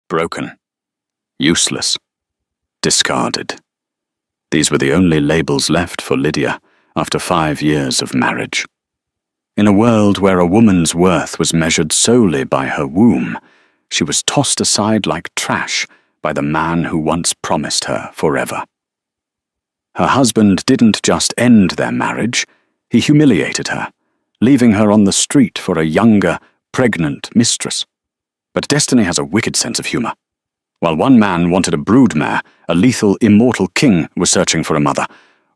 Broken. Useless. Discarded. These were the only labels left for Lydia after 5 years of marriage. In a world where a woman's worth was measured solely by her womb, she was tossed aside like trash by the man who once promised her forever. Her husband didn't just end their marriage, he humiliated her, leaving her on the street for a younger, pregnant mistress. But destiny has a wicked sense of humour. While one man wanted a broodmare, a lethal, immortal king was searching for a mother.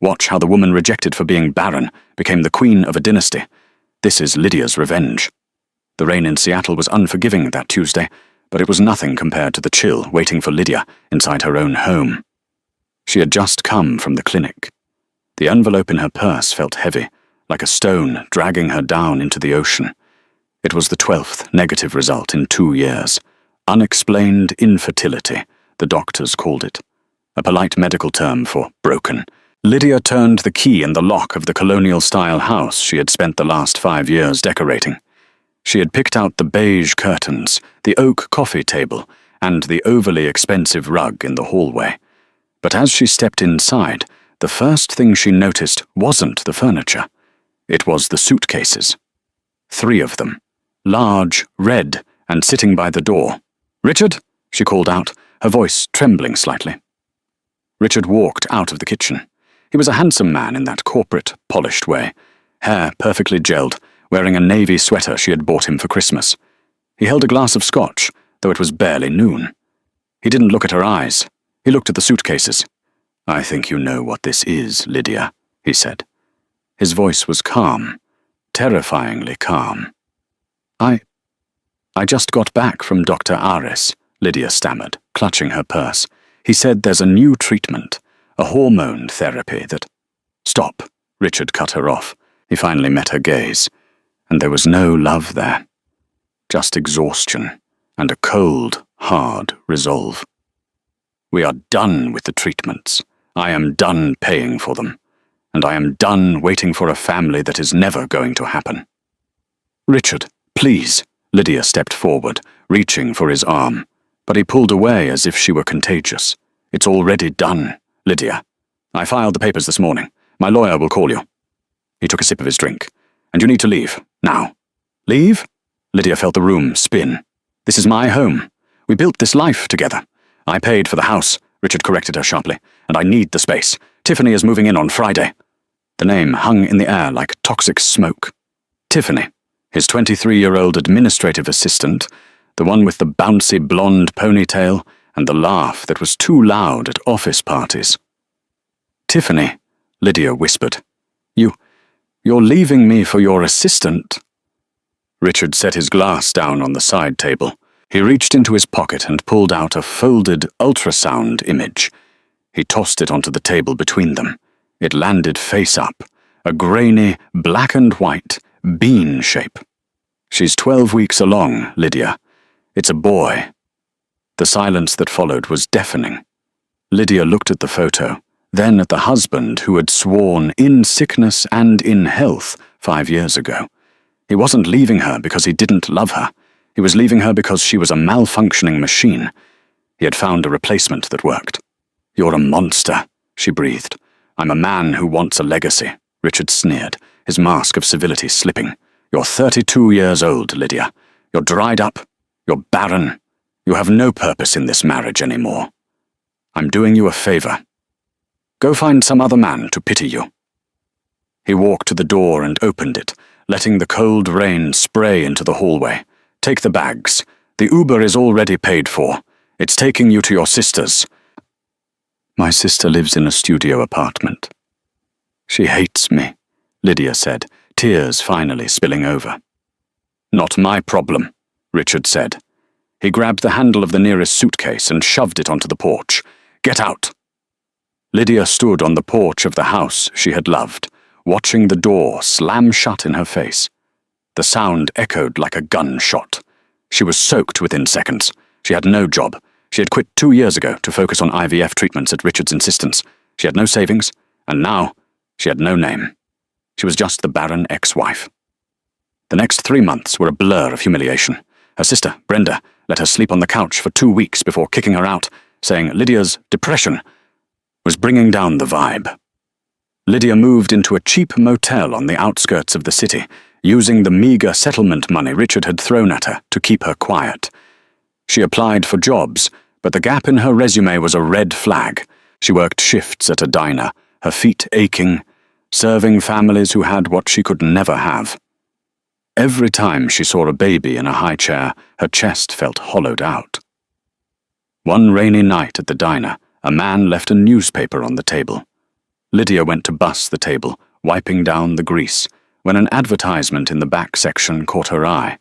Watch how the woman rejected for being barren became the queen of a dynasty. This is Lydia's revenge. The rain in Seattle was unforgiving that Tuesday, but it was nothing compared to the chill waiting for Lydia inside her own home. She had just come from the clinic. The envelope in her purse felt heavy, like a stone dragging her down into the ocean. It was the 12th negative result in 2 years. Unexplained infertility, the doctors called it. A polite medical term for broken. Lydia turned the key in the lock of the colonial-style house she had spent the last 5 years decorating. She had picked out the beige curtains, the oak coffee table, and the overly expensive rug in the hallway. But as she stepped inside, the first thing she noticed wasn't the furniture. It was the suitcases. 3 of them. Large, red, and sitting by the door. "Richard?" she called out, her voice trembling slightly. Richard walked out of the kitchen. He was a handsome man in that corporate, polished way, hair perfectly gelled, wearing a navy sweater she had bought him for Christmas. He held a glass of scotch, though it was barely noon. He didn't look at her eyes. He looked at the suitcases. "I think you know what this is, Lydia," he said. His voice was calm, terrifyingly calm. I just got back from Dr. Ares," Lydia stammered, clutching her purse. "He said there's a new treatment, a hormone therapy that—" "Stop," Richard cut her off. He finally met her gaze, and there was no love there. Just exhaustion and a cold, hard resolve. "We are done with the treatments. I am done paying for them. And I am done waiting for a family that is never going to happen." "Richard, please," Lydia stepped forward, reaching for his arm, but he pulled away as if she were contagious. "It's already done, Lydia. I filed the papers this morning. My lawyer will call you." He took a sip of his drink. "And you need to leave, now." "Leave?" Lydia felt the room spin. "This is my home. We built this life together. I paid for the house," Richard corrected her sharply, "and I need the space. Tiffany is moving in on Friday." The name hung in the air like toxic smoke. Tiffany, his 23-year-old administrative assistant, the one with the bouncy blonde ponytail and the laugh that was too loud at office parties. "Tiffany," Lydia whispered, You're leaving me for your assistant." Richard set his glass down on the side table. He reached into his pocket and pulled out a folded ultrasound image. He tossed it onto the table between them. It landed face up, a grainy, black and white, bean shape. "She's 12 weeks along, Lydia. It's a boy." The silence that followed was deafening. Lydia looked at the photo, then at the husband who had sworn in sickness and in health 5 years ago. He wasn't leaving her because he didn't love her. He was leaving her because she was a malfunctioning machine. He had found a replacement that worked. "You're a monster," she breathed. "I'm a man who wants a legacy," Richard sneered, his mask of civility slipping. "You're 32 years old, Lydia. You're dried up. You're barren. You have no purpose in this marriage anymore. I'm doing you a favor. Go find some other man to pity you." He walked to the door and opened it, letting the cold rain spray into the hallway. "Take the bags. The Uber is already paid for. It's taking you to your sister's." "My sister lives in a studio apartment." "She hates me," Lydia said, tears finally spilling over. "Not my problem," Richard said. He grabbed the handle of the nearest suitcase and shoved it onto the porch. "Get out." Lydia stood on the porch of the house she had loved, watching the door slam shut in her face. The sound echoed like a gunshot. She was soaked within seconds. She had no job. She had quit 2 years ago to focus on IVF treatments at Richard's insistence. She had no savings, and now she had no name. She was just the barren ex-wife. The next 3 months were a blur of humiliation. Her sister, Brenda, let her sleep on the couch for 2 weeks before kicking her out, saying Lydia's depression was bringing down the vibe. Lydia moved into a cheap motel on the outskirts of the city, using the meager settlement money Richard had thrown at her to keep her quiet. She applied for jobs, but the gap in her resume was a red flag. She worked shifts at a diner, her feet aching, serving families who had what she could never have. Every time she saw a baby in a high chair, her chest felt hollowed out. One rainy night at the diner, a man left a newspaper on the table. Lydia went to buss the table, wiping down the grease, when an advertisement in the back section caught her eye.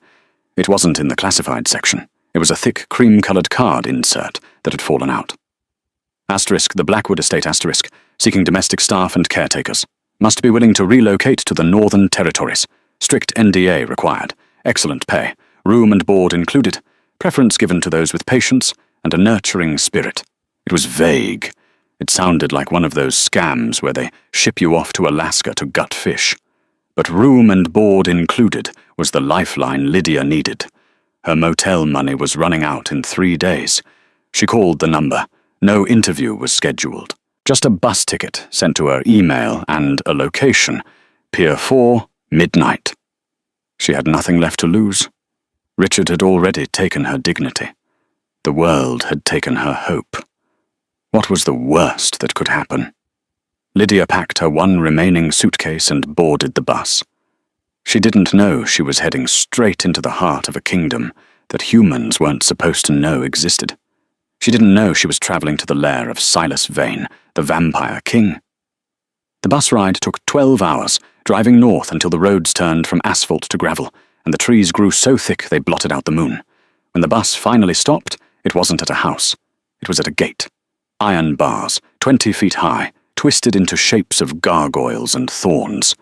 It wasn't in the classified section. It was a thick cream-coloured card insert that had fallen out. Asterisk, the Blackwood Estate asterisk, seeking domestic staff and caretakers. Must be willing to relocate to the Northern Territories. Strict NDA required. Excellent pay. Room and board included. Preference given to those with patience and a nurturing spirit. It was vague. It sounded like one of those scams where they ship you off to Alaska to gut fish. But room and board included was the lifeline Lydia needed. Her motel money was running out in 3 days. She called the number. No interview was scheduled. Just a bus ticket sent to her email and a location. Pier 4, midnight. She had nothing left to lose. Richard had already taken her dignity. The world had taken her hope. What was the worst that could happen? Lydia packed her one remaining suitcase and boarded the bus. She didn't know she was heading straight into the heart of a kingdom that humans weren't supposed to know existed. She didn't know she was travelling to the lair of Silas Vane, the vampire king. The bus ride took 12 hours, driving north until the roads turned from asphalt to gravel, and the trees grew so thick they blotted out the moon. When the bus finally stopped, it wasn't at a house. It was at a gate. Iron bars, 20 feet high, twisted into shapes of gargoyles and thorns.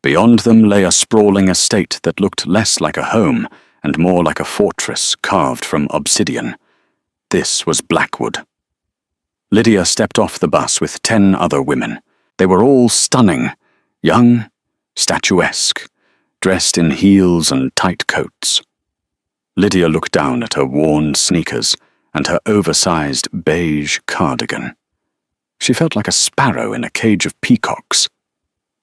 Beyond them lay a sprawling estate that looked less like a home and more like a fortress carved from obsidian. This was Blackwood. Lydia stepped off the bus with 10 other women. They were all stunning, young, statuesque, dressed in heels and tight coats. Lydia looked down at her worn sneakers and her oversized beige cardigan. She felt like a sparrow in a cage of peacocks.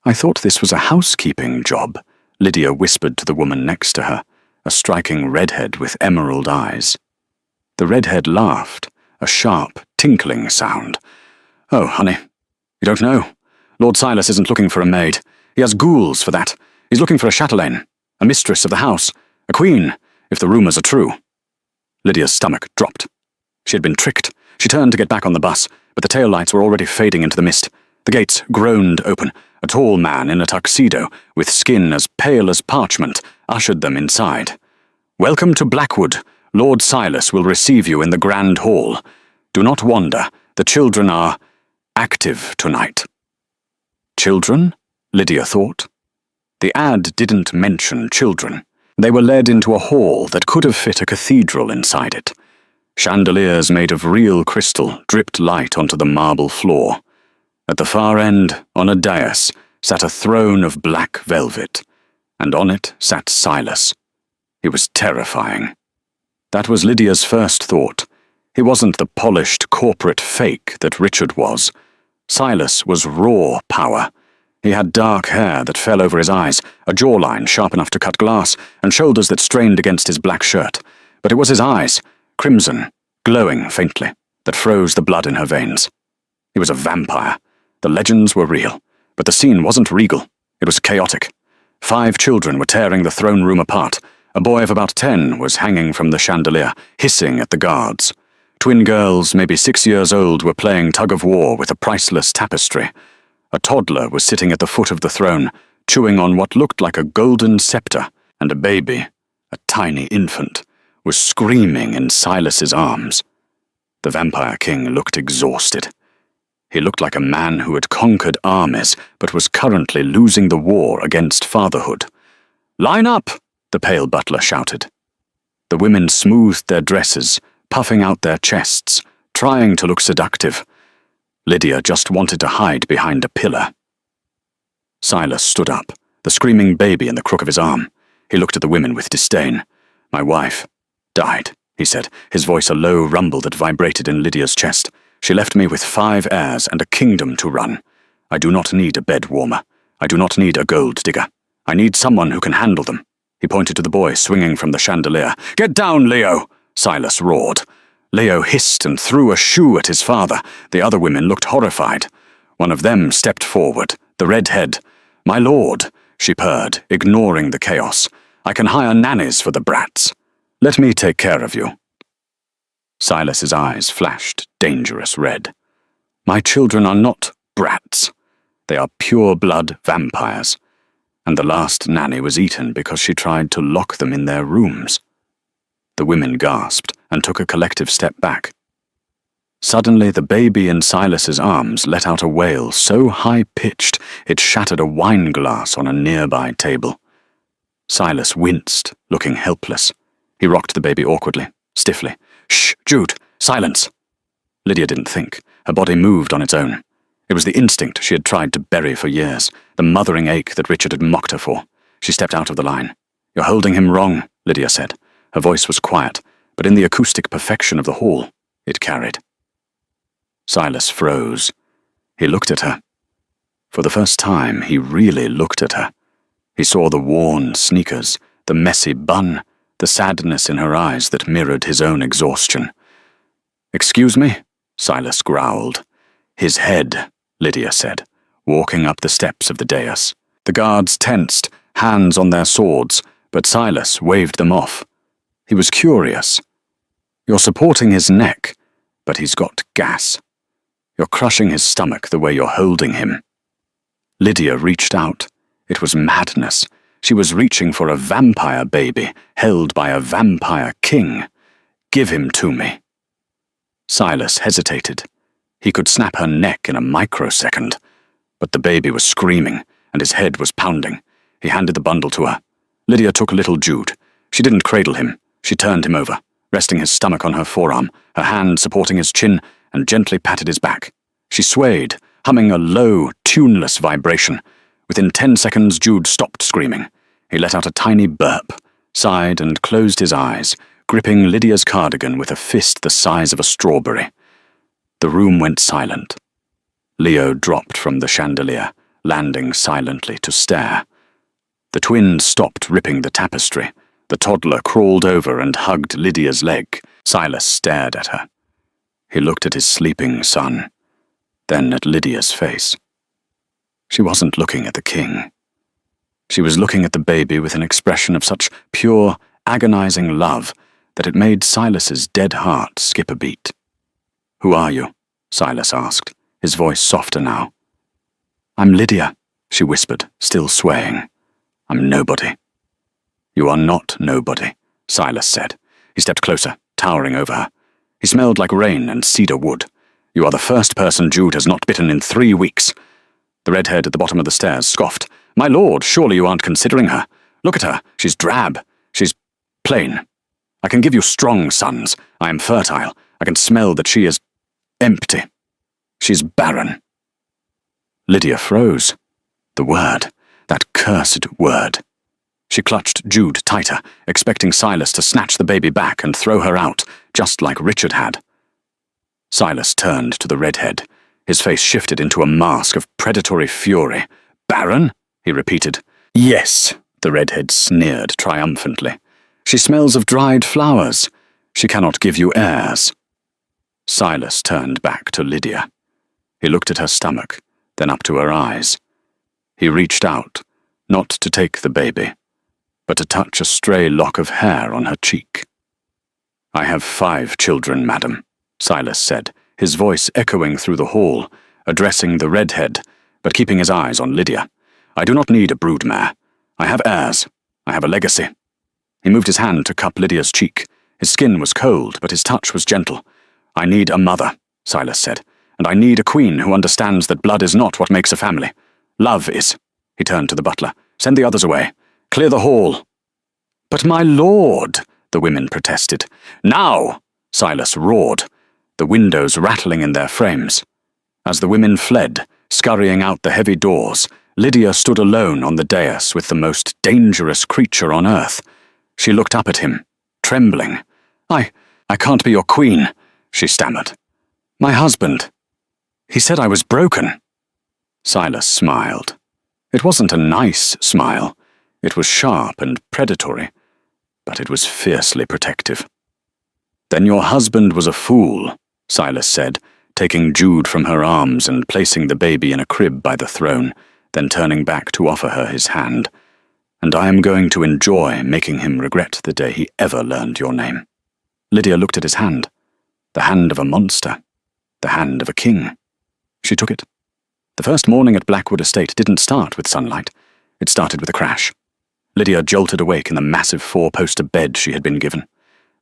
"I thought this was a housekeeping job," Lydia whispered to the woman next to her, a striking redhead with emerald eyes. The redhead laughed, a sharp, tinkling sound. "Oh, honey, you don't know. Lord Silas isn't looking for a maid. He has ghouls for that. He's looking for a chatelaine, a mistress of the house, a queen, if the rumours are true." Lydia's stomach dropped. She had been tricked. She turned to get back on the bus, but the taillights were already fading into the mist. The gates groaned open. A tall man in a tuxedo, with skin as pale as parchment, ushered them inside. "Welcome to Blackwood. Lord Silas will receive you in the Grand Hall. Do not wander. The children are active tonight." Children? Lydia thought. The ad didn't mention children. They were led into a hall that could have fit a cathedral inside it. Chandeliers made of real crystal dripped light onto the marble floor. At the far end, on a dais, sat a throne of black velvet, and on it sat Silas. He was terrifying. That was Lydia's first thought. He wasn't the polished corporate fake that Richard was. Silas was raw power. He had dark hair that fell over his eyes, a jawline sharp enough to cut glass, and shoulders that strained against his black shirt. But it was his eyes, crimson, glowing faintly, that froze the blood in her veins. He was a vampire. The legends were real, but the scene wasn't regal. It was chaotic. 5 children were tearing the throne room apart. A boy of about 10 was hanging from the chandelier, hissing at the guards. Twin girls, maybe 6 years old, were playing tug-of-war with a priceless tapestry. A toddler was sitting at the foot of the throne, chewing on what looked like a golden scepter, and a baby, a tiny infant, was screaming in Silas's arms. The vampire king looked exhausted. He looked like a man who had conquered armies, but was currently losing the war against fatherhood. "Line up!" the pale butler shouted. The women smoothed their dresses, puffing out their chests, trying to look seductive. Lydia just wanted to hide behind a pillar. Silas stood up, the screaming baby in the crook of his arm. He looked at the women with disdain. "My wife. Died, he said, his voice a low rumble that vibrated in Lydia's chest. She left me with 5 heirs and a kingdom to run. I do not need a bed warmer. I do not need a gold digger. I need someone who can handle them. He pointed to the boy swinging from the chandelier. Get down, Leo! Silas roared. Leo hissed and threw a shoe at his father. The other women looked horrified. One of them stepped forward, the redhead. My lord, she purred, ignoring the chaos. I can hire nannies for the brats. Let me take care of you. Silas's eyes flashed dangerous red. My children are not brats. They are pure-blood vampires. And the last nanny was eaten because she tried to lock them in their rooms. The women gasped and took a collective step back. Suddenly, the baby in Silas's arms let out a wail so high-pitched it shattered a wine glass on a nearby table. Silas winced, looking helpless. He rocked the baby awkwardly, stiffly. Shh, Jude, silence! Lydia didn't think. Her body moved on its own. It was the instinct she had tried to bury for years, the mothering ache that Richard had mocked her for. She stepped out of the line. You're holding him wrong, Lydia said. Her voice was quiet, but in the acoustic perfection of the hall, it carried. Silas froze. He looked at her. For the first time, he really looked at her. He saw the worn sneakers, the messy bun, the sadness in her eyes that mirrored his own exhaustion. Excuse me? Silas growled. His head, Lydia said, walking up the steps of the dais. The guards tensed, hands on their swords, but Silas waved them off. He was curious. You're supporting his neck, but he's got gas. You're crushing his stomach the way you're holding him. Lydia reached out. It was madness. She was reaching for a vampire baby, held by a vampire king. Give him to me. Silas hesitated. He could snap her neck in a microsecond. But the baby was screaming, and his head was pounding. He handed the bundle to her. Lydia took little Jude. She didn't cradle him. She turned him over, resting his stomach on her forearm, her hand supporting his chin, and gently patted his back. She swayed, humming a low, tuneless vibration. Within 10 seconds, Jude stopped screaming. He let out a tiny burp, sighed and closed his eyes, gripping Lydia's cardigan with a fist the size of a strawberry. The room went silent. Leo dropped from the chandelier, landing silently to stare. The twins stopped ripping the tapestry. The toddler crawled over and hugged Lydia's leg. Silas stared at her. He looked at his sleeping son, then at Lydia's face. She wasn't looking at the king. She was looking at the baby with an expression of such pure, agonizing love that it made Silas's dead heart skip a beat. Who are you? Silas asked, his voice softer now. I'm Lydia, she whispered, still swaying. I'm nobody. You are not nobody, Silas said. He stepped closer, towering over her. He smelled like rain and cedar wood. You are the first person Jude has not bitten in 3 weeks. The redhead at the bottom of the stairs scoffed. My lord, surely you aren't considering her. Look at her. She's drab. She's plain. I can give you strong sons. I am fertile. I can smell that she is empty. She's barren. Lydia froze. The word. That cursed word. She clutched Jude tighter, expecting Silas to snatch the baby back and throw her out, just like Richard had. Silas turned to the redhead. His face shifted into a mask of predatory fury. Barren? He repeated. Yes, the redhead sneered triumphantly. She smells of dried flowers. She cannot give you heirs. Silas turned back to Lydia. He looked at her stomach, then up to her eyes. He reached out, not to take the baby, but to touch a stray lock of hair on her cheek. I have 5 children, madam, Silas said, his voice echoing through the hall, addressing the redhead, but keeping his eyes on Lydia. I do not need a broodmare. I have heirs. I have a legacy. He moved his hand to cup Lydia's cheek. His skin was cold, but his touch was gentle. I need a mother, Silas said, and I need a queen who understands that blood is not what makes a family. Love is. He turned to the butler. Send the others away. Clear the hall. But my lord, the women protested. Now, Silas roared, the windows rattling in their frames. As the women fled, scurrying out the heavy doors, Lydia stood alone on the dais with the most dangerous creature on earth. She looked up at him, trembling, I can't be your queen," she stammered. "My husband. He said I was broken." Silas smiled. It wasn't a nice smile. It was sharp and predatory, but it was fiercely protective. "Then your husband was a fool," Silas said, taking Jude from her arms and placing the baby in a crib by the throne, then turning back to offer her his hand. "And I am going to enjoy making him regret the day he ever learned your name." Lydia looked at his hand. The hand of a monster. The hand of a king. She took it. The first morning at Blackwood Estate didn't start with sunlight. It started with a crash. Lydia jolted awake in the massive four-poster bed she had been given.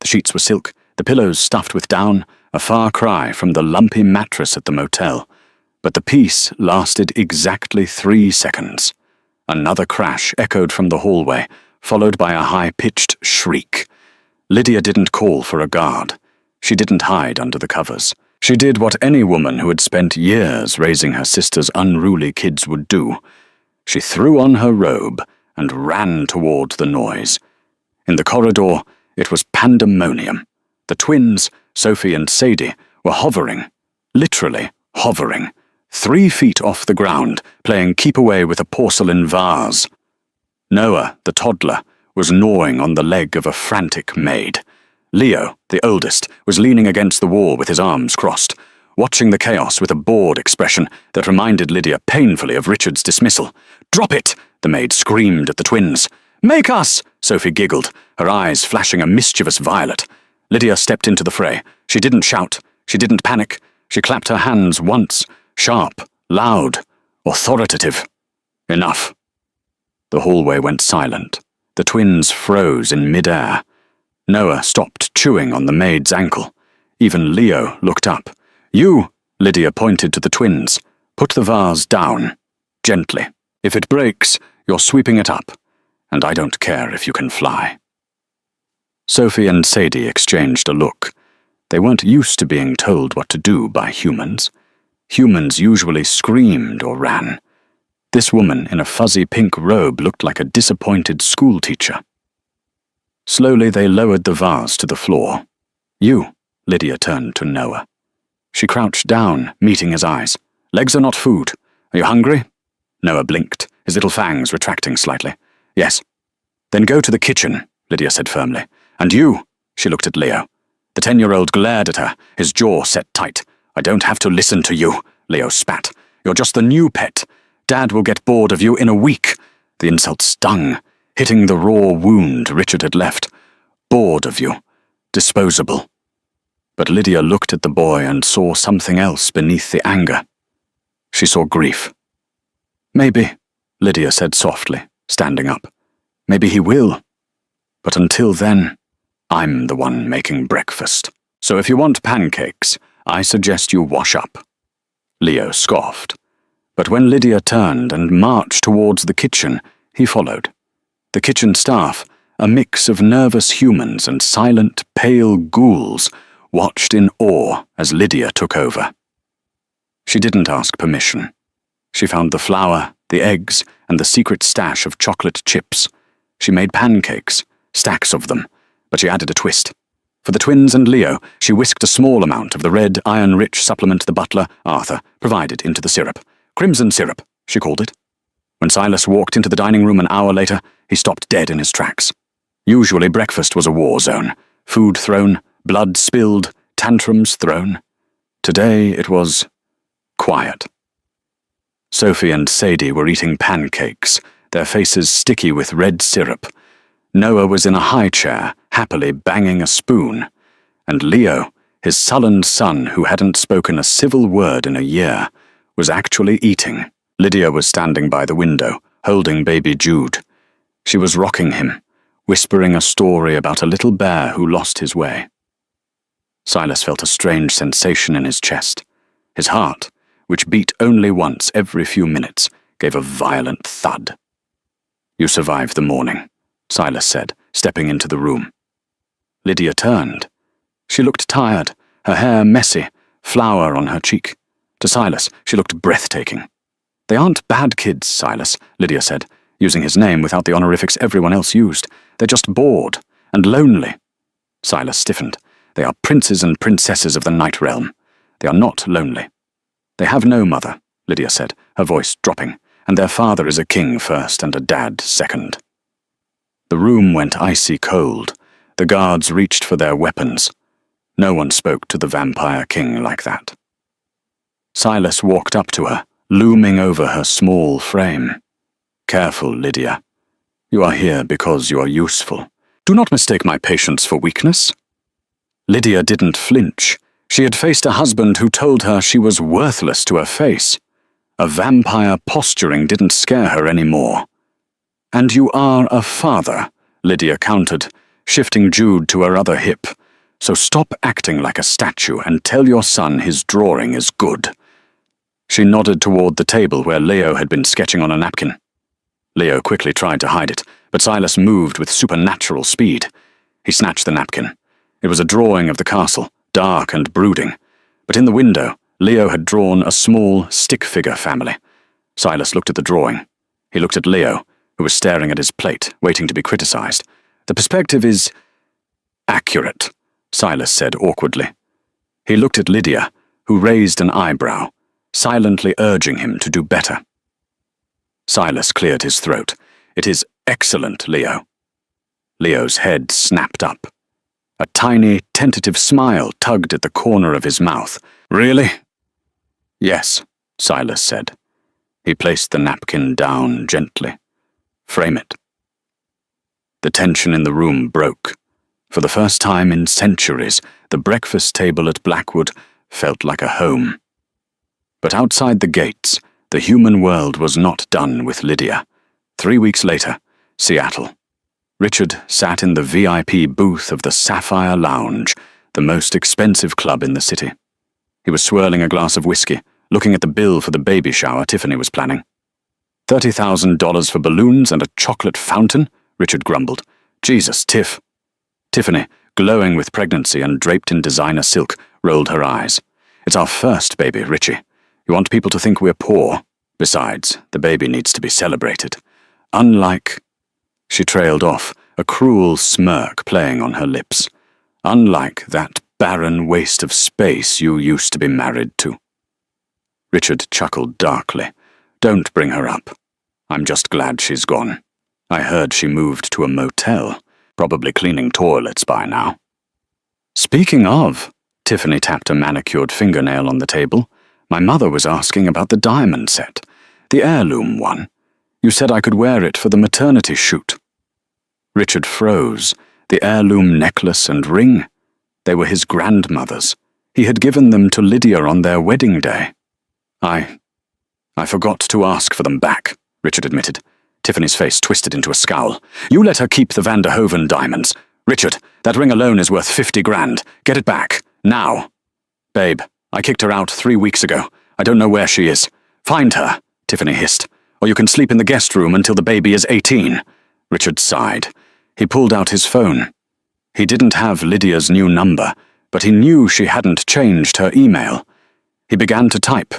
The sheets were silk, the pillows stuffed with down, a far cry from the lumpy mattress at the motel. But the peace lasted exactly 3 seconds. Another crash echoed from the hallway, followed by a high-pitched shriek. Lydia didn't call for a guard. She didn't hide under the covers. She did what any woman who had spent years raising her sister's unruly kids would do. She threw on her robe and ran toward the noise. In the corridor, it was pandemonium. The twins, Sophie and Sadie, were hovering, literally hovering, 3 feet off the ground, playing keep-away with a porcelain vase. Noah, the toddler, was gnawing on the leg of a frantic maid. Leo, the oldest, was leaning against the wall with his arms crossed, watching the chaos with a bored expression that reminded Lydia painfully of Richard's dismissal. "Drop it!" the maid screamed at the twins. "Make us!" Sophie giggled, her eyes flashing a mischievous violet. Lydia stepped into the fray. She didn't shout. She didn't panic. She clapped her hands once, sharp, loud, authoritative. Enough. The hallway went silent. The twins froze in mid-air. Noah stopped chewing on the maid's ankle. Even Leo looked up. "You," Lydia pointed to the twins. "Put the vase down. Gently. If it breaks, you're sweeping it up. And I don't care if you can fly." Sophie and Sadie exchanged a look. They weren't used to being told what to do by humans. Humans usually screamed or ran. This woman in a fuzzy pink robe looked like a disappointed schoolteacher. Slowly they lowered the vase to the floor. "You," Lydia turned to Noah. She crouched down, meeting his eyes. "Legs are not food. Are you hungry?" Noah blinked, his little fangs retracting slightly. "Yes." "Then go to the kitchen," Lydia said firmly. "And you," she looked at Leo. The 10-year-old glared at her, his jaw set tight. "I don't have to listen to you," Leo spat. "You're just the new pet. Dad will get bored of you in a week." The insult stung, hitting the raw wound Richard had left. Bored of you. Disposable. But Lydia looked at the boy and saw something else beneath the anger. She saw grief. "Maybe," Lydia said softly, standing up. "Maybe he will. But until then, I'm the one making breakfast. So if you want pancakes, I suggest you wash up." Leo scoffed. But when Lydia turned and marched towards the kitchen, he followed. The kitchen staff, a mix of nervous humans and silent, pale ghouls, watched in awe as Lydia took over. She didn't ask permission. She found the flour, the eggs, and the secret stash of chocolate chips. She made pancakes, stacks of them, but she added a twist. For the twins and Leo, she whisked a small amount of the red, iron-rich supplement the butler, Arthur, provided into the syrup. "Crimson syrup," she called it. When Silas walked into the dining room an hour later, he stopped dead in his tracks. Usually breakfast was a war zone. Food thrown, blood spilled, tantrums thrown. Today it was quiet. Sophie and Sadie were eating pancakes, their faces sticky with red syrup. Noah was in a high chair, happily banging a spoon. And Leo, his sullen son who hadn't spoken a civil word in a year, was actually eating. Lydia was standing by the window, holding baby Jude. She was rocking him, whispering a story about a little bear who lost his way. Silas felt a strange sensation in his chest. His heart, which beat only once every few minutes, gave a violent thud. "You survived the morning," Silas said, stepping into the room. Lydia turned. She looked tired, her hair messy, flour on her cheek. To Silas, she looked breathtaking. "They aren't bad kids, Silas," Lydia said, using his name without the honorifics everyone else used. "They're just bored and lonely." Silas stiffened. They are princes and princesses of the Night Realm. They are not lonely. They have no mother, Lydia said, her voice dropping, and their father is a king first and a dad second. The room went icy cold. The guards reached for their weapons. No one spoke to the vampire king like that. Silas walked up to her, looming over her small frame. Careful, Lydia. You are here because you are useful. Do not mistake my patience for weakness. Lydia didn't flinch. She had faced a husband who told her she was worthless to her face. A vampire posturing didn't scare her anymore. And you are a father, Lydia countered, shifting Jude to her other hip. So stop acting like a statue and tell your son his drawing is good. She nodded toward the table where Leo had been sketching on a napkin. Leo quickly tried to hide it, but Silas moved with supernatural speed. He snatched the napkin. It was a drawing of the castle, dark and brooding. But in the window, Leo had drawn a small stick-figure family. Silas looked at the drawing. He looked at Leo, who was staring at his plate, waiting to be criticized. The perspective is accurate, Silas said awkwardly. He looked at Lydia, who raised an eyebrow, silently urging him to do better. Silas cleared his throat. It is excellent, Leo. Leo's head snapped up. A tiny, tentative smile tugged at the corner of his mouth. Really? Yes, Silas said. He placed the napkin down gently. Frame it. The tension in the room broke. For the first time in centuries, the breakfast table at Blackwood felt like a home. But outside the gates, the human world was not done with Lydia. 3 weeks later, Seattle. Richard sat in the VIP booth of the Sapphire Lounge, the most expensive club in the city. He was swirling a glass of whiskey, looking at the bill for the baby shower Tiffany was planning. $30,000 for balloons and a chocolate fountain? Richard grumbled. Jesus, Tiff. Tiffany, glowing with pregnancy and draped in designer silk, rolled her eyes. It's our first baby, Richie. You want people to think we're poor. Besides, the baby needs to be celebrated. Unlike... She trailed off, a cruel smirk playing on her lips. Unlike that barren waste of space you used to be married to. Richard chuckled darkly. Don't bring her up. I'm just glad she's gone. I heard she moved to a motel, probably cleaning toilets by now. Speaking of, Tiffany tapped a manicured fingernail on the table. My mother was asking about the diamond set, the heirloom one. You said I could wear it for the maternity shoot. Richard froze. The heirloom necklace and ring. They were his grandmother's. He had given them to Lydia on their wedding day. I forgot to ask for them back, Richard admitted. Tiffany's face twisted into a scowl. You let her keep the Van der Hoven diamonds. Richard, that ring alone is worth 50 grand. Get it back. Now. Babe, I kicked her out 3 weeks ago. I don't know where she is. Find her, Tiffany hissed. Or you can sleep in the guest room until the baby is 18. Richard sighed. He pulled out his phone. He didn't have Lydia's new number, but he knew she hadn't changed her email. He began to type.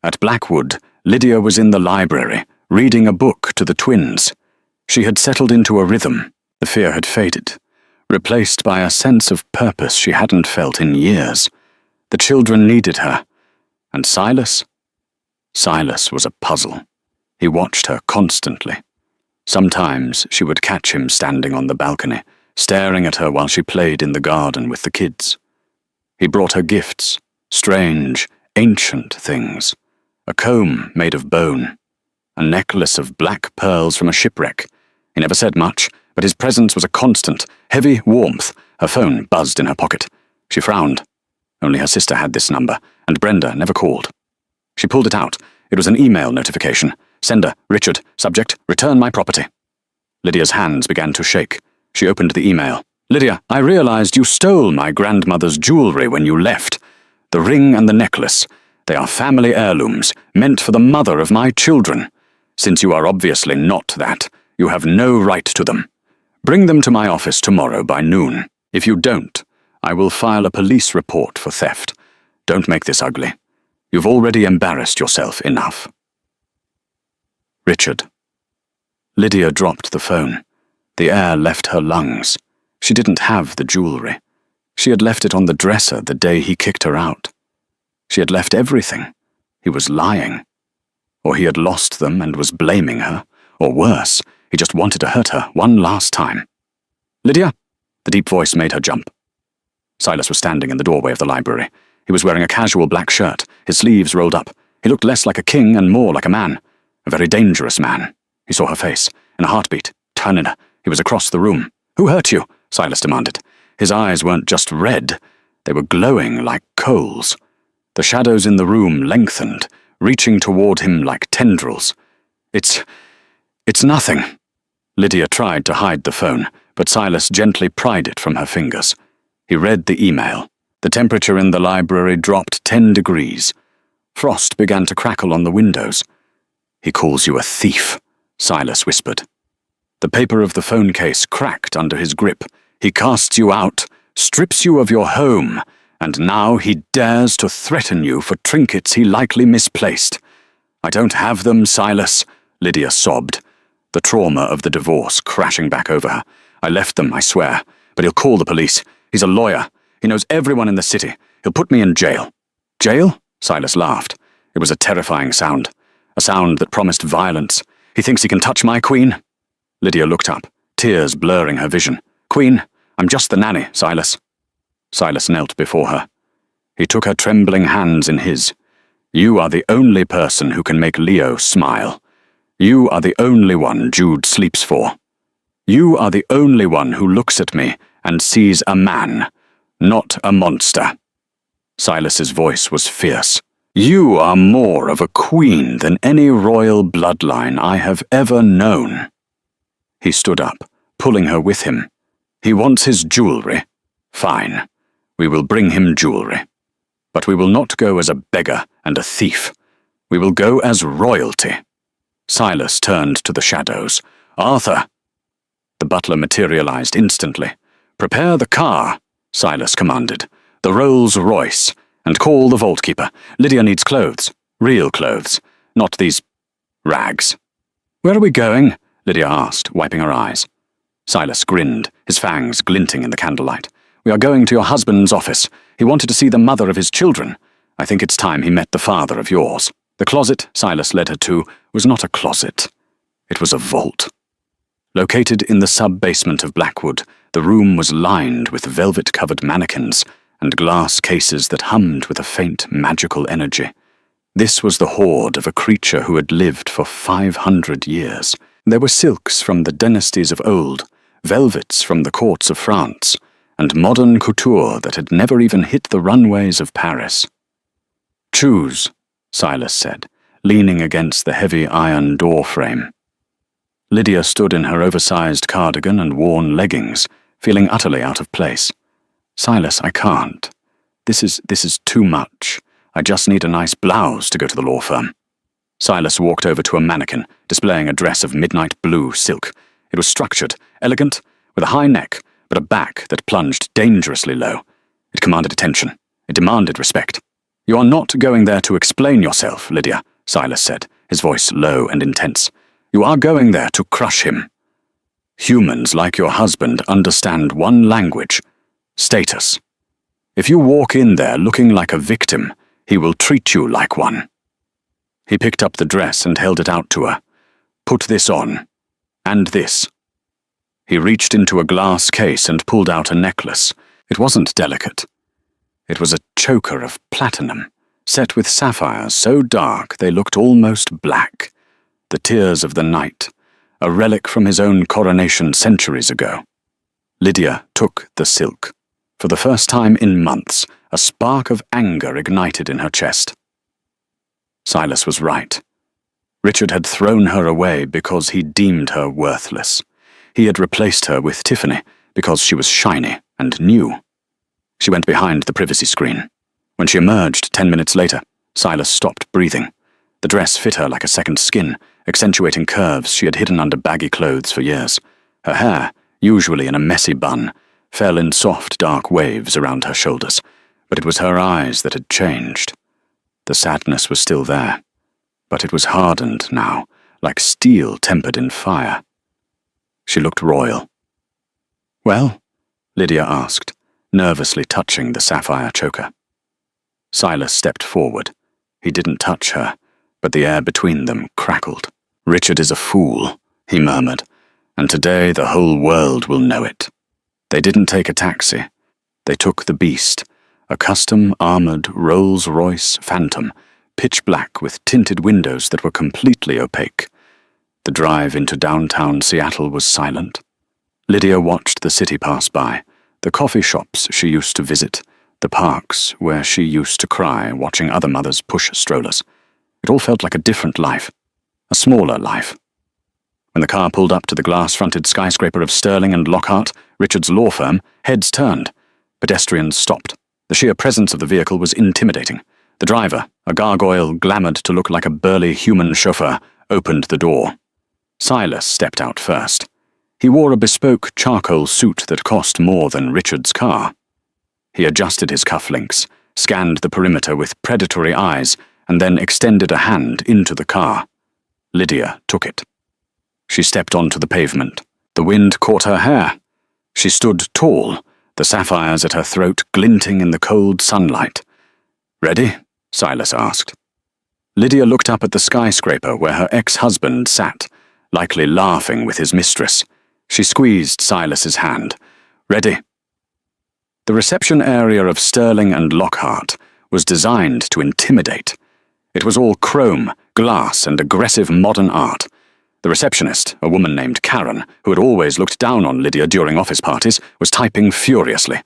At Blackwood, Lydia was in the library, reading a book to the twins. She had settled into a rhythm. The fear had faded, replaced by a sense of purpose she hadn't felt in years. The children needed her. And Silas? Silas was a puzzle. He watched her constantly. Sometimes she would catch him standing on the balcony, staring at her while she played in the garden with the kids. He brought her gifts, strange, ancient things. A comb made of bone. A necklace of black pearls from a shipwreck. He never said much, but his presence was a constant, heavy warmth. Her phone buzzed in her pocket. She frowned. Only her sister had this number, and Brenda never called. She pulled it out. It was an email notification. Sender, Richard. Subject, return my property. Lydia's hands began to shake. She opened the email. Lydia, I realized you stole my grandmother's jewelry when you left. The ring and the necklace. They are family heirlooms, meant for the mother of my children. Since you are obviously not that, you have no right to them. Bring them to my office tomorrow by noon. If you don't, I will file a police report for theft. Don't make this ugly. You've already embarrassed yourself enough. Richard. Lydia dropped the phone. The air left her lungs. She didn't have the jewelry. She had left it on the dresser the day he kicked her out. She had left everything. He was lying. Or he had lost them and was blaming her. Or worse, he just wanted to hurt her one last time. "Lydia!" The deep voice made her jump. Silas was standing in the doorway of the library. He was wearing a casual black shirt, his sleeves rolled up. He looked less like a king and more like a man. A very dangerous man. He saw her face. In a heartbeat, turning her, he was across the room. "Who hurt you?" Silas demanded. His eyes weren't just red. They were glowing like coals. The shadows in the room lengthened, reaching toward him like tendrils. It's nothing." Lydia tried to hide the phone, but Silas gently pried it from her fingers. He read the email. The temperature in the library dropped 10 degrees. Frost began to crackle on the windows. "He calls you a thief," Silas whispered. The paper of the phone case cracked under his grip. "He casts you out, strips you of your home, and now he dares to threaten you for trinkets he likely misplaced." "I don't have them, Silas," Lydia sobbed, the trauma of the divorce crashing back over her. "I left them, I swear, but he'll call the police. He's a lawyer. He knows everyone in the city. He'll put me in jail." "Jail?" Silas laughed. It was a terrifying sound, a sound that promised violence. "He thinks he can touch my queen?" Lydia looked up, tears blurring her vision. "Queen, I'm just the nanny, Silas." Silas knelt before her. He took her trembling hands in his. "You are the only person who can make Leo smile. You are the only one Jude sleeps for. You are the only one who looks at me and sees a man, not a monster." Silas's voice was fierce. "You are more of a queen than any royal bloodline I have ever known." He stood up, pulling her with him. "He wants his jewelry. Fine. We will bring him jewelry. But we will not go as a beggar and a thief. We will go as royalty." Silas turned to the shadows. "Arthur!" The butler materialized instantly. "Prepare the car," Silas commanded. "The Rolls-Royce. And call the vault-keeper. Lydia needs clothes. Real clothes. Not these rags." "Where are we going?" Lydia asked, wiping her eyes. Silas grinned, his fangs glinting in the candlelight. "We are going to your husband's office. He wanted to see the mother of his children. I think it's time he met the father of yours." The closet Silas led her to was not a closet. It was a vault. Located in the sub-basement of Blackwood, the room was lined with velvet-covered mannequins and glass cases that hummed with a faint magical energy. This was the hoard of a creature who had lived for 500 years. There were silks from the dynasties of old, velvets from the courts of France, and modern couture that had never even hit the runways of Paris. "Choose," Silas said, leaning against the heavy iron door frame. Lydia stood in her oversized cardigan and worn leggings, feeling utterly out of place. "Silas, I can't. This is too much. I just need a nice blouse to go to the law firm." Silas walked over to a mannequin, displaying a dress of midnight blue silk. It was structured, elegant, with a high neck, but a back that plunged dangerously low. It commanded attention. It demanded respect. "You are not going there to explain yourself, Lydia," Silas said, his voice low and intense. "You are going there to crush him. Humans like your husband understand one language: status. If you walk in there looking like a victim, he will treat you like one." He picked up the dress and held it out to her. "Put this on. And this." He reached into a glass case and pulled out a necklace. It wasn't delicate. It was a choker of platinum, set with sapphires so dark they looked almost black. The tears of the night, a relic from his own coronation centuries ago. Lydia took the silk. For the first time in months, a spark of anger ignited in her chest. Silas was right. Richard had thrown her away because he deemed her worthless. He had replaced her with Tiffany because she was shiny and new. She went behind the privacy screen. When she emerged 10 minutes later, Silas stopped breathing. The dress fit her like a second skin, accentuating curves she had hidden under baggy clothes for years. Her hair, usually in a messy bun, fell in soft, dark waves around her shoulders, but it was her eyes that had changed. The sadness was still there, but it was hardened now, like steel tempered in fire. She looked royal. "Well?" Lydia asked, nervously touching the sapphire choker. Silas stepped forward. He didn't touch her, but the air between them crackled. "Richard is a fool," he murmured, "and today the whole world will know it." They didn't take a taxi. They took the Beast, a custom armored Rolls-Royce Phantom, pitch black with tinted windows that were completely opaque. The drive into downtown Seattle was silent. Lydia watched the city pass by, the coffee shops she used to visit, the parks where she used to cry watching other mothers push strollers. It all felt like a different life, a smaller life. When the car pulled up to the glass-fronted skyscraper of Sterling and Lockhart, Richard's law firm, heads turned. Pedestrians stopped. The sheer presence of the vehicle was intimidating. The driver, a gargoyle glamoured to look like a burly human chauffeur, opened the door. Silas stepped out first. He wore a bespoke charcoal suit that cost more than Richard's car. He adjusted his cufflinks, scanned the perimeter with predatory eyes, and then extended a hand into the car. Lydia took it. She stepped onto the pavement. The wind caught her hair. She stood tall, the sapphires at her throat glinting in the cold sunlight. "Ready?" Silas asked. Lydia looked up at the skyscraper where her ex-husband sat, likely laughing with his mistress. She squeezed Silas's hand. "Ready?" The reception area of Sterling and Lockhart was designed to intimidate. It was all chrome, glass, and aggressive modern art. The receptionist, a woman named Karen, who had always looked down on Lydia during office parties, was typing furiously.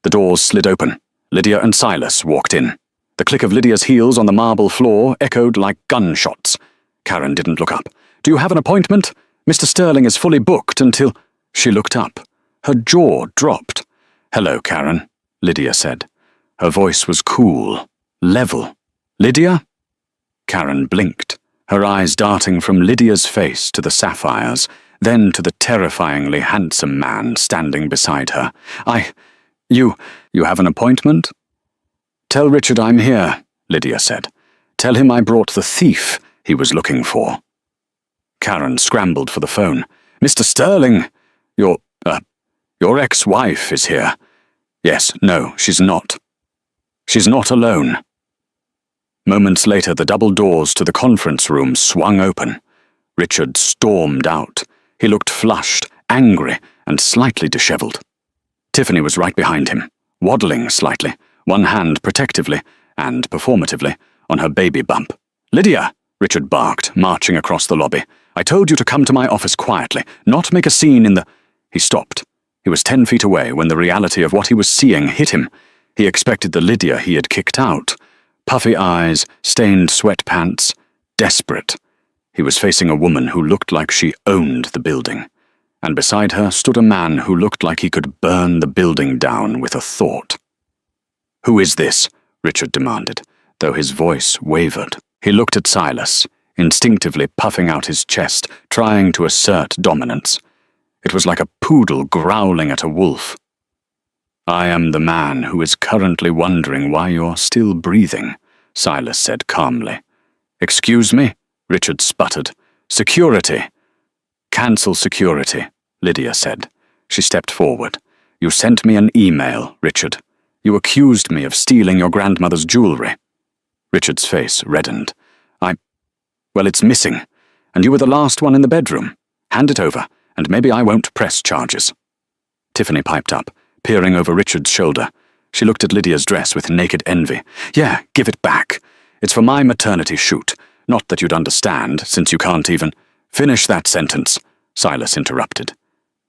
The doors slid open. Lydia and Silas walked in. The click of Lydia's heels on the marble floor echoed like gunshots. Karen didn't look up. "Do you have an appointment? Mr. Sterling is fully booked until—" She looked up. Her jaw dropped. "Hello, Karen," Lydia said. Her voice was cool, level. "Lydia?" Karen blinked, her eyes darting from Lydia's face to the sapphires, then to the terrifyingly handsome man standing beside her. You have an appointment?" "Tell Richard I'm here," Lydia said. "Tell him I brought the thief he was looking for." Karen scrambled for the phone. "Mr. Sterling! Your ex-wife is here." "Yes, no, she's not. She's not alone." Moments later, the double doors to the conference room swung open. Richard stormed out. He looked flushed, angry, and slightly disheveled. Tiffany was right behind him, waddling slightly, one hand protectively and performatively on her baby bump. "Lydia!" Richard barked, marching across the lobby. "I told you to come to my office quietly, not make a scene in the—" He stopped. He was 10 feet away when the reality of what he was seeing hit him. He expected the Lydia he had kicked out. Puffy eyes, stained sweatpants, desperate. He was facing a woman who looked like she owned the building, and beside her stood a man who looked like he could burn the building down with a thought. "Who is this?" Richard demanded, though his voice wavered. He looked at Silas, instinctively puffing out his chest, trying to assert dominance. It was like a poodle growling at a wolf. "I am the man who is currently wondering why you're still breathing," Silas said calmly. "Excuse me?" Richard sputtered. "Security." "Cancel security," Lydia said. She stepped forward. "You sent me an email, Richard. You accused me of stealing your grandmother's jewelry." Richard's face reddened. Well, it's missing, and you were the last one in the bedroom. Hand it over, and maybe I won't press charges." Tiffany piped up, peering over Richard's shoulder. She looked at Lydia's dress with naked envy. "Yeah, give it back. It's for my maternity shoot. Not that you'd understand, since you can't even—" "Finish that sentence," Silas interrupted.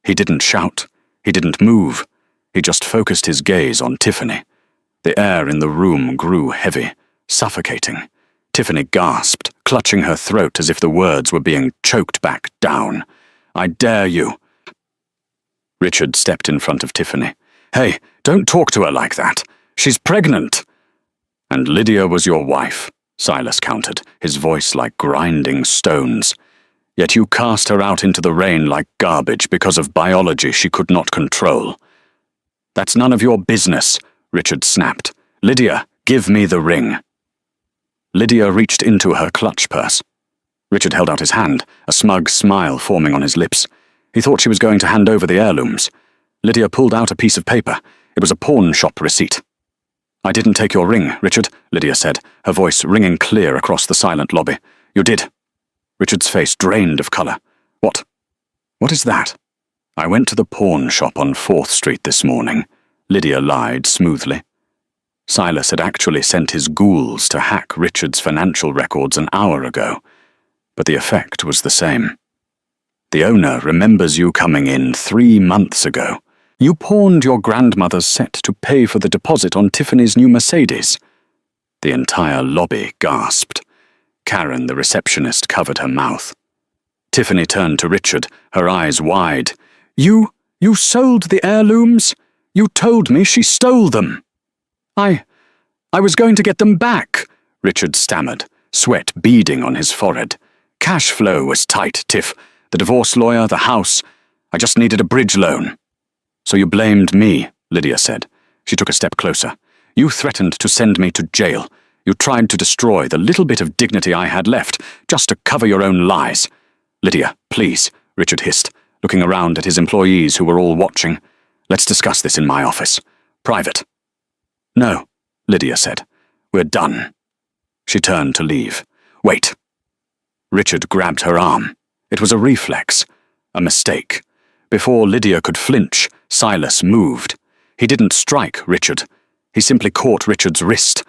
He didn't shout. He didn't move. He just focused his gaze on Tiffany. The air in the room grew heavy, suffocating. Tiffany gasped, clutching her throat as if the words were being choked back down. "I dare you." Richard stepped in front of Tiffany. "Hey, don't talk to her like that. She's pregnant." "And Lydia was your wife," Silas countered, his voice like grinding stones. "Yet you cast her out into the rain like garbage because of biology she could not control." "That's none of your business," Richard snapped. "Lydia, give me the ring." Lydia reached into her clutch purse. Richard held out his hand, a smug smile forming on his lips. He thought she was going to hand over the heirlooms. Lydia pulled out a piece of paper. It was a pawn shop receipt. "I didn't take your ring, Richard," Lydia said, her voice ringing clear across the silent lobby. "You did." Richard's face drained of colour. What is that?" "I went to the pawn shop on 4th Street this morning," Lydia lied smoothly. Silas had actually sent his ghouls to hack Richard's financial records an hour ago, but the effect was the same. "The owner remembers you coming in 3 months ago. You pawned your grandmother's set to pay for the deposit on Tiffany's new Mercedes." The entire lobby gasped. Karen, the receptionist, covered her mouth. Tiffany turned to Richard, her eyes wide. You sold the heirlooms? You told me she stole them." I was going to get them back," Richard stammered, sweat beading on his forehead. "Cash flow was tight, Tiff. The divorce lawyer, the house. I just needed a bridge loan." "So you blamed me," Lydia said. She took a step closer. "You threatened to send me to jail. You tried to destroy the little bit of dignity I had left, just to cover your own lies." "Lydia, please," Richard hissed, looking around at his employees who were all watching. "Let's discuss this in my office. Private." "No," Lydia said. "We're done." She turned to leave. "Wait." Richard grabbed her arm. It was a reflex, a mistake. Before Lydia could flinch, Silas moved. He didn't strike Richard. He simply caught Richard's wrist.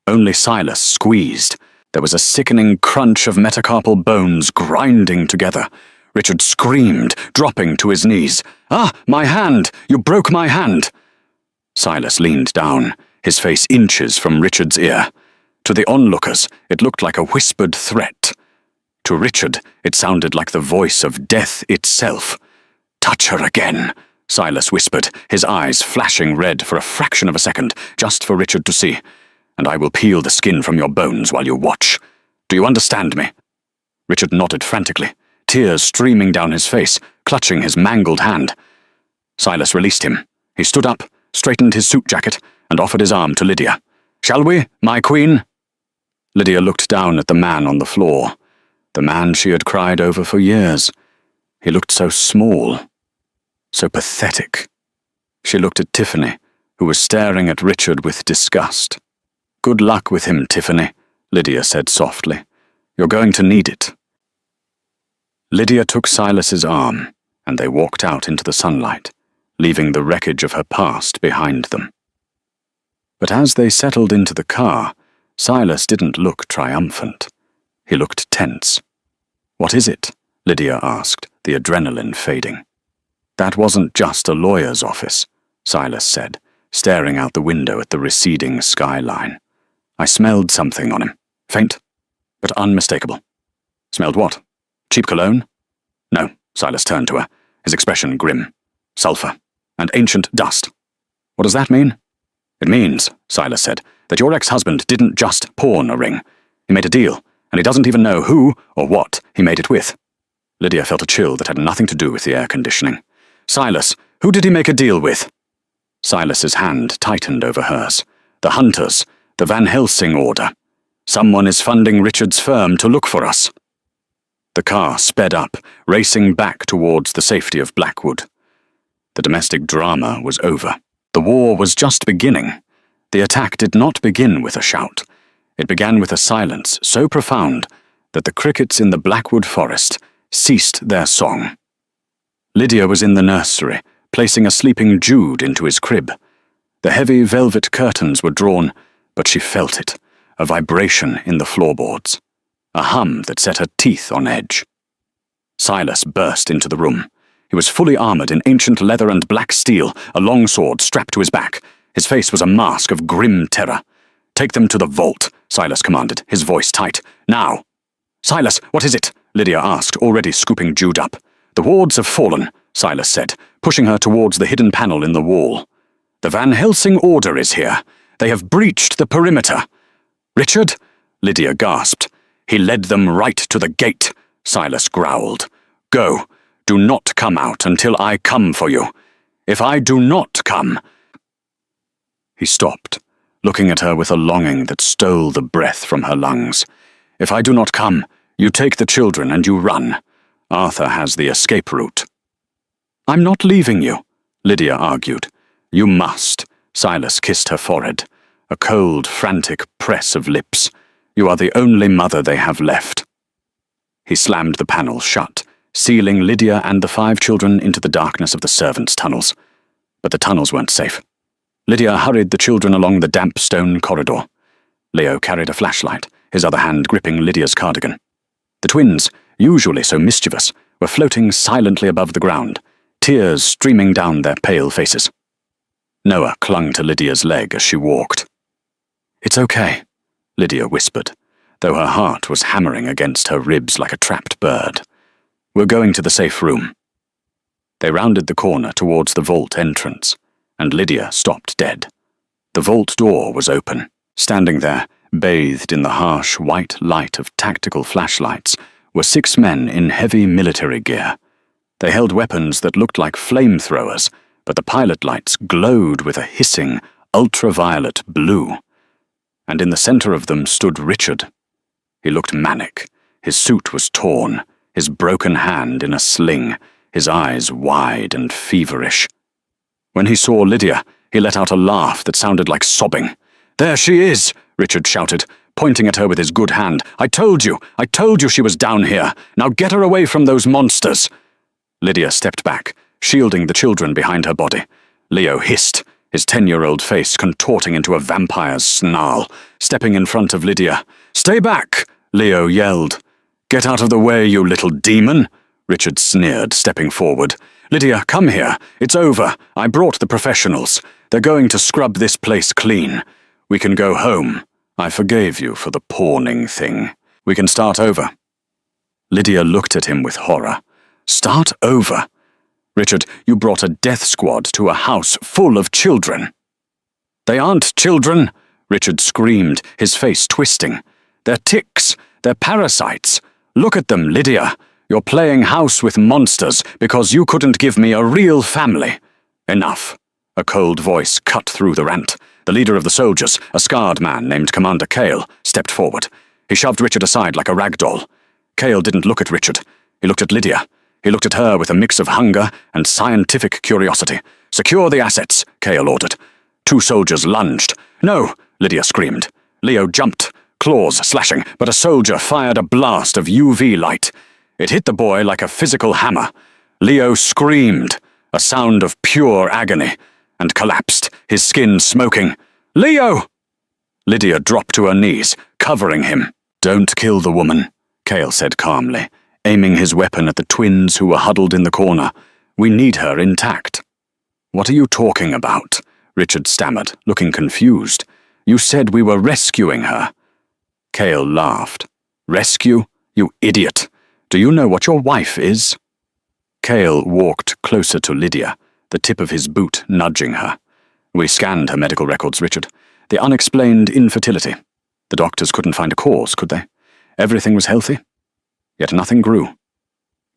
Only Silas squeezed. There was a sickening crunch of metacarpal bones grinding together. Richard screamed, dropping to his knees. "Ah, my hand! You broke my hand!" Silas leaned down, his face inches from Richard's ear. To the onlookers, it looked like a whispered threat. To Richard, it sounded like the voice of death itself. "Touch her again," Silas whispered, his eyes flashing red for a fraction of a second, just for Richard to see. "And I will peel the skin from your bones while you watch. Do you understand me?" Richard nodded frantically, tears streaming down his face, clutching his mangled hand. Silas released him. He stood up, straightened his suit jacket, and offered his arm to Lydia. "Shall we, my queen?" Lydia looked down at the man on the floor, the man she had cried over for years. He looked so small, so pathetic. She looked at Tiffany, who was staring at Richard with disgust. "Good luck with him, Tiffany," Lydia said softly. "You're going to need it." Lydia took Silas's arm, and they walked out into the sunlight, leaving the wreckage of her past behind them. But as they settled into the car, Silas didn't look triumphant. He looked tense. "What is it?" Lydia asked, the adrenaline fading. "That wasn't just a lawyer's office," Silas said, staring out the window at the receding skyline. "I smelled something on him. Faint, but unmistakable." "Smelled what? Cheap cologne?" "No," Silas turned to her, his expression grim. "Sulfur. And ancient dust." "What does that mean?" "It means," Silas said, "that your ex-husband didn't just pawn a ring. He made a deal, and he doesn't even know who or what he made it with." Lydia felt a chill that had nothing to do with the air conditioning. "Silas, who did he make a deal with?" Silas's hand tightened over hers. "The Hunters. The Van Helsing order. Someone is funding Richard's firm to look for us." The car sped up, racing back towards the safety of Blackwood. The domestic drama was over. The war was just beginning. The attack did not begin with a shout. It began with a silence so profound that the crickets in the Blackwood forest ceased their song. Lydia was in the nursery, placing a sleeping Jude into his crib. The heavy velvet curtains were drawn, but she felt it, a vibration in the floorboards, a hum that set her teeth on edge. Silas burst into the room. He was fully armored in ancient leather and black steel, a long sword strapped to his back. His face was a mask of grim terror. "Take them to the vault," Silas commanded, his voice tight. "Now!" "Silas, what is it?" Lydia asked, already scooping Jude up. "The wards have fallen," Silas said, pushing her towards the hidden panel in the wall. "The Van Helsing order is here. They have breached the perimeter." "Richard?" Lydia gasped. "He led them right to the gate," Silas growled. "Go. Do not come out until I come for you. If I do not come—" He stopped, looking at her with a longing that stole the breath from her lungs. "If I do not come, you take the children and you run. Arthur has the escape route." "I'm not leaving you," Lydia argued. "You must," Silas kissed her forehead, a cold, frantic press of lips. You are the only mother they have left. He slammed the panel shut, sealing Lydia and the 5 children into the darkness of the servants' tunnels. But the tunnels weren't safe. Lydia hurried the children along the damp stone corridor. Leo carried a flashlight, his other hand gripping Lydia's cardigan. The twins, usually so mischievous, were floating silently above the ground, tears streaming down their pale faces. Noah clung to Lydia's leg as she walked. "It's okay," Lydia whispered, though her heart was hammering against her ribs like a trapped bird. "We're going to the safe room." They rounded the corner towards the vault entrance, and Lydia stopped dead. The vault door was open. Standing there, bathed in the harsh white light of tactical flashlights, were 6 men in heavy military gear. They held weapons that looked like flamethrowers, but the pilot lights glowed with a hissing, ultraviolet blue. And in the center of them stood Richard. He looked manic. His suit was torn, his broken hand in a sling, his eyes wide and feverish. When he saw Lydia, he let out a laugh that sounded like sobbing. "There she is!" Richard shouted, pointing at her with his good hand. I told you she was down here. Now get her away from those monsters." Lydia stepped back, shielding the children behind her body. Leo hissed, his 10-year-old face contorting into a vampire's snarl, stepping in front of Lydia. "Stay back!" Leo yelled. "Get out of the way, you little demon!" Richard sneered, stepping forward. "Lydia, come here. It's over. I brought the professionals. They're going to scrub this place clean. We can go home. I forgave you for the pawning thing. We can start over." Lydia looked at him with horror. "Start over? Richard, you brought a death squad to a house full of children." "They aren't children," Richard screamed, his face twisting. "They're ticks. They're parasites. Look at them, Lydia. You're playing house with monsters because you couldn't give me a real family." "Enough." A cold voice cut through the rant. The leader of the soldiers, a scarred man named Commander Cale, stepped forward. He shoved Richard aside like a rag doll. Cale didn't look at Richard. He looked at Lydia. He looked at her with a mix of hunger and scientific curiosity. "Secure the assets," Cale ordered. 2 soldiers lunged. "No!" Lydia screamed. Leo jumped, claws slashing, but a soldier fired a blast of UV light. It hit the boy like a physical hammer. Leo screamed, a sound of pure agony, and collapsed, his skin smoking. "Leo!" Lydia dropped to her knees, covering him. "Don't kill the woman," Cale said calmly, aiming his weapon at the twins who were huddled in the corner. "We need her intact." "What are you talking about?" Richard stammered, looking confused. "You said we were rescuing her." Cale laughed. "Rescue? You idiot! Do you know what your wife is?" Cale walked closer to Lydia, the tip of his boot nudging her. "We scanned her medical records, Richard. The unexplained infertility. The doctors couldn't find a cause, could they? Everything was healthy. Yet nothing grew."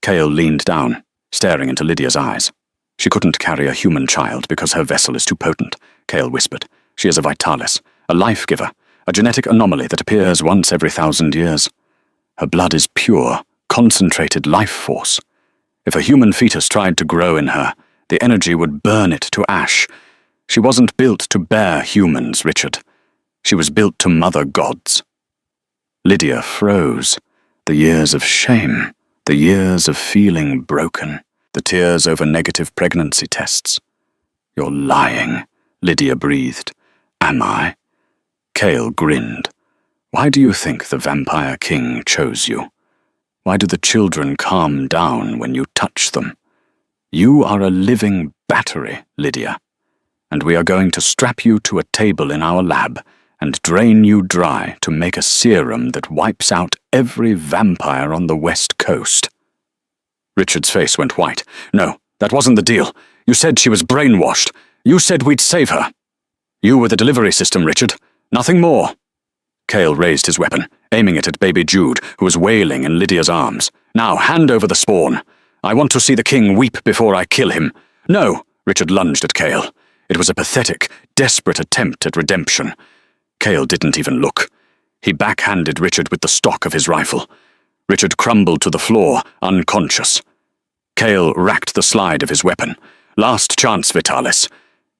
Cale leaned down, staring into Lydia's eyes. "She couldn't carry a human child because her vessel is too potent," Cale whispered. "She is a vitalis, a life-giver, a genetic anomaly that appears once every 1,000 years. Her blood is pure, concentrated life force. If a human fetus tried to grow in her, the energy would burn it to ash. She wasn't built to bear humans, Richard. She was built to mother gods." Lydia froze. The years of shame, the years of feeling broken, the tears over negative pregnancy tests. "You're lying," Lydia breathed. "Am I?" Cale grinned. "Why do you think the Vampire King chose you? Why do the children calm down when you touch them? You are a living battery, Lydia, and we are going to strap you to a table in our lab and drain you dry to make a serum that wipes out every vampire on the West Coast." Richard's face went white. "No, that wasn't the deal. You said she was brainwashed. You said we'd save her. You were the delivery system, Richard. Nothing more." Cale raised his weapon, aiming it at baby Jude, who was wailing in Lydia's arms. "Now, hand over the spawn. I want to see the king weep before I kill him." "No!" Richard lunged at Cale. It was a pathetic, desperate attempt at redemption. Cale didn't even look. He backhanded Richard with the stock of his rifle. Richard crumbled to the floor, unconscious. Cale racked the slide of his weapon. "Last chance, Vitalis.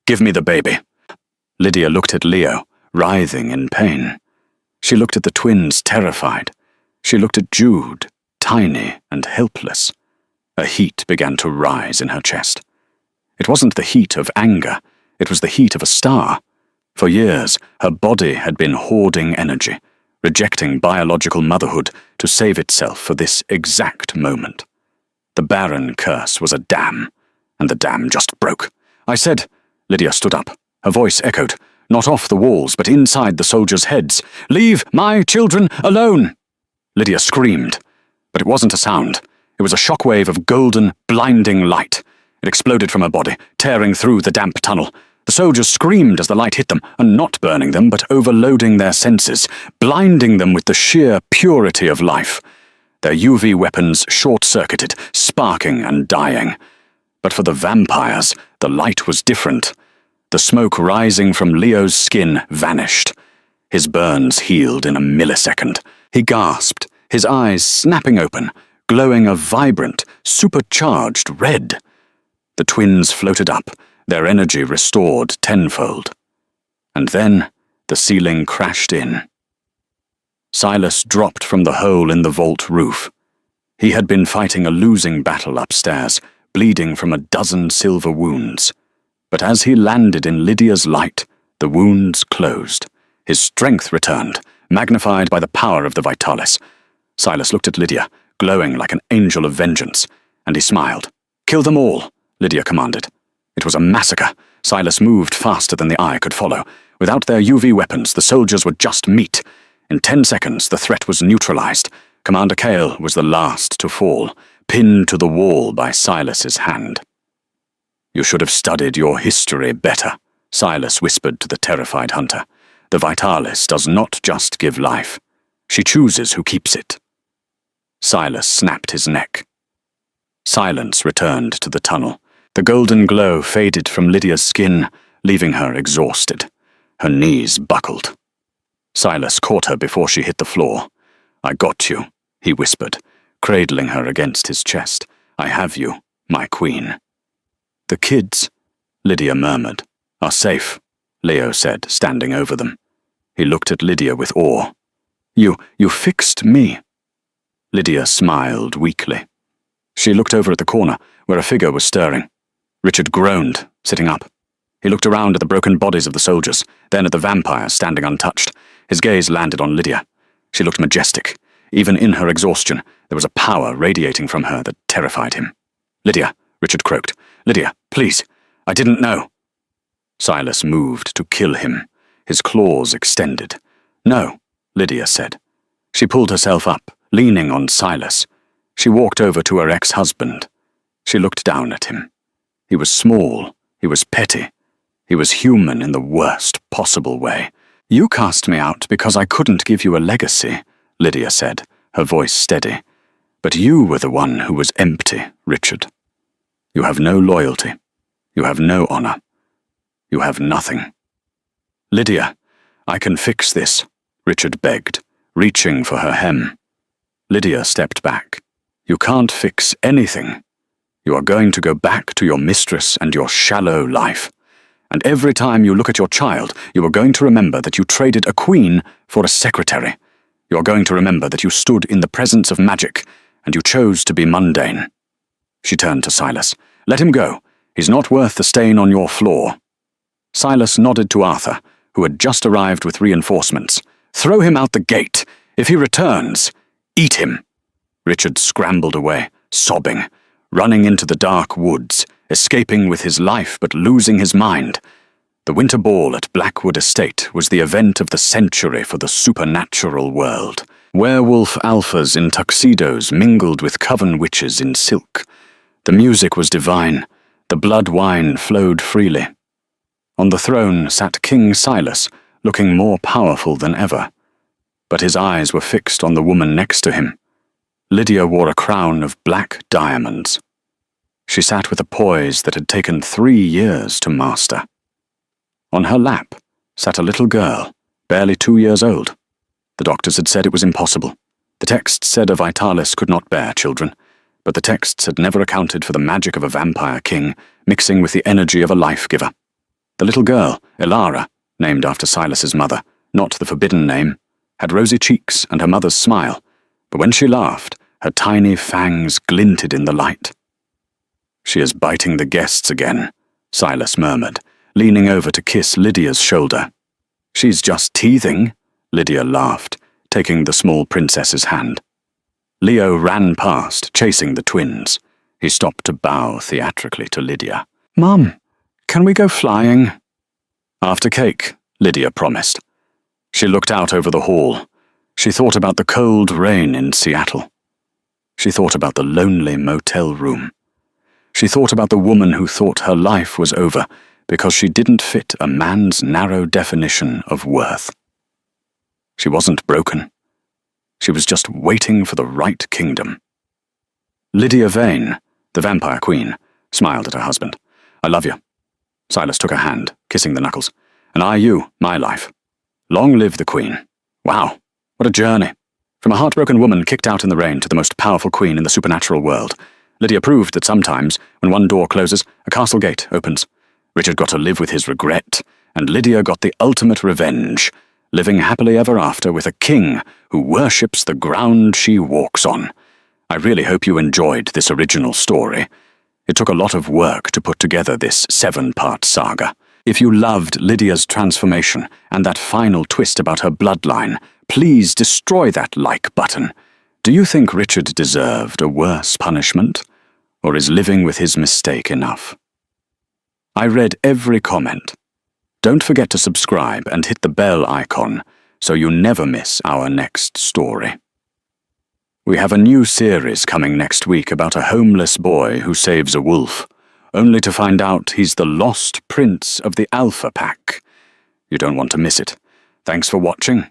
Give me the baby." Lydia looked at Leo, writhing in pain. She looked at the twins, terrified. She looked at Jude, tiny and helpless. A heat began to rise in her chest. It wasn't the heat of anger, it was the heat of a star. For years, her body had been hoarding energy, rejecting biological motherhood to save itself for this exact moment. The Barren curse was a dam, and the dam just broke. I said, Lydia stood up. Her voice echoed, not off the walls, but inside the soldiers' heads. "Leave my children alone!" Lydia screamed, but it wasn't a sound. It was a shockwave of golden, blinding light. It exploded from her body, tearing through the damp tunnel. The soldiers screamed as the light hit them, and not burning them, but overloading their senses, blinding them with the sheer purity of life. Their UV weapons short-circuited, sparking and dying. But for the vampires, the light was different. The smoke rising from Leo's skin vanished. His burns healed in a millisecond. He gasped, his eyes snapping open, glowing a vibrant, supercharged red. The twins floated up, their energy restored tenfold. And then the ceiling crashed in. Silas dropped from the hole in the vault roof. He had been fighting a losing battle upstairs, bleeding from a dozen silver wounds. But as he landed in Lydia's light, the wounds closed. His strength returned, magnified by the power of the Vitalis. Silas looked at Lydia, glowing like an angel of vengeance, and he smiled. "Kill them all," Lydia commanded. It was a massacre. Silas moved faster than the eye could follow. Without their UV weapons, the soldiers were just meat. In 10 seconds, the threat was neutralized. Commander Cale was the last to fall, pinned to the wall by Silas's hand. "You should have studied your history better," Silas whispered to the terrified hunter. "The Vitalis does not just give life. She chooses who keeps it." Silas snapped his neck. Silence returned to the tunnel. The golden glow faded from Lydia's skin, leaving her exhausted. Her knees buckled. Silas caught her before she hit the floor. "I got you," he whispered, cradling her against his chest. "I have you, my queen." "The kids," Lydia murmured, "are safe," Leo said, standing over them. He looked at Lydia with awe. You fixed me." Lydia smiled weakly. She looked over at the corner, where a figure was stirring. Richard groaned, sitting up. He looked around at the broken bodies of the soldiers, then at the vampire standing untouched. His gaze landed on Lydia. She looked majestic. Even in her exhaustion, there was a power radiating from her that terrified him. "Lydia," Richard croaked. "Lydia, please. I didn't know." Silas moved to kill him, his claws extended. "No," Lydia said. She pulled herself up, leaning on Silas. She walked over to her ex-husband. She looked down at him. He was small. He was petty. He was human in the worst possible way. "You cast me out because I couldn't give you a legacy," Lydia said, her voice steady. "But you were the one who was empty, Richard. You have no loyalty. You have no honor. You have nothing." "Lydia, I can fix this," Richard begged, reaching for her hem. Lydia stepped back. "You can't fix anything. You are going to go back to your mistress and your shallow life. And every time you look at your child, you are going to remember that you traded a queen for a secretary. You are going to remember that you stood in the presence of magic, and you chose to be mundane." She turned to Silas. "Let him go. He's not worth the stain on your floor." Silas nodded to Arthur, who had just arrived with reinforcements. "Throw him out the gate. If he returns, eat him." Richard scrambled away, sobbing, running into the dark woods, escaping with his life but losing his mind. The winter ball at Blackwood Estate was the event of the century for the supernatural world. Werewolf alphas in tuxedos mingled with coven witches in silk. The music was divine. The blood wine flowed freely. On the throne sat King Silas, looking more powerful than ever. But his eyes were fixed on the woman next to him. Lydia wore a crown of black diamonds. She sat with a poise that had taken 3 years to master. On her lap sat a little girl, barely 2 years old. The doctors had said it was impossible. The texts said a Vitalis could not bear children, but the texts had never accounted for the magic of a vampire king mixing with the energy of a life-giver. The little girl, Elara, named after Silas's mother, not the forbidden name, had rosy cheeks and her mother's smile, but when she laughed, her tiny fangs glinted in the light. "She is biting the guests again," Silas murmured, leaning over to kiss Lydia's shoulder. "She's just teething," Lydia laughed, taking the small princess's hand. Leo ran past, chasing the twins. He stopped to bow theatrically to Lydia. "Mum, can we go flying?" "After cake," Lydia promised. She looked out over the hall. She thought about the cold rain in Seattle. She thought about the lonely motel room. She thought about the woman who thought her life was over because she didn't fit a man's narrow definition of worth. She wasn't broken. She was just waiting for the right kingdom. Lydia Vane, the vampire queen, smiled at her husband. "I love you." Silas took her hand, kissing the knuckles. "And I you, my life. Long live the queen." Wow, what a journey. From a heartbroken woman kicked out in the rain to the most powerful queen in the supernatural world, Lydia proved that sometimes, when one door closes, a castle gate opens. Richard got to live with his regret, and Lydia got the ultimate revenge, living happily ever after with a king who worships the ground she walks on. I really hope you enjoyed this original story. It took a lot of work to put together this 7-part saga. If you loved Lydia's transformation and that final twist about her bloodline, please destroy that like button. Do you think Richard deserved a worse punishment, or is living with his mistake enough? I read every comment. Don't forget to subscribe and hit the bell icon so you never miss our next story. We have a new series coming next week about a homeless boy who saves a wolf, only to find out he's the lost prince of the Alpha Pack. You don't want to miss it. Thanks for watching.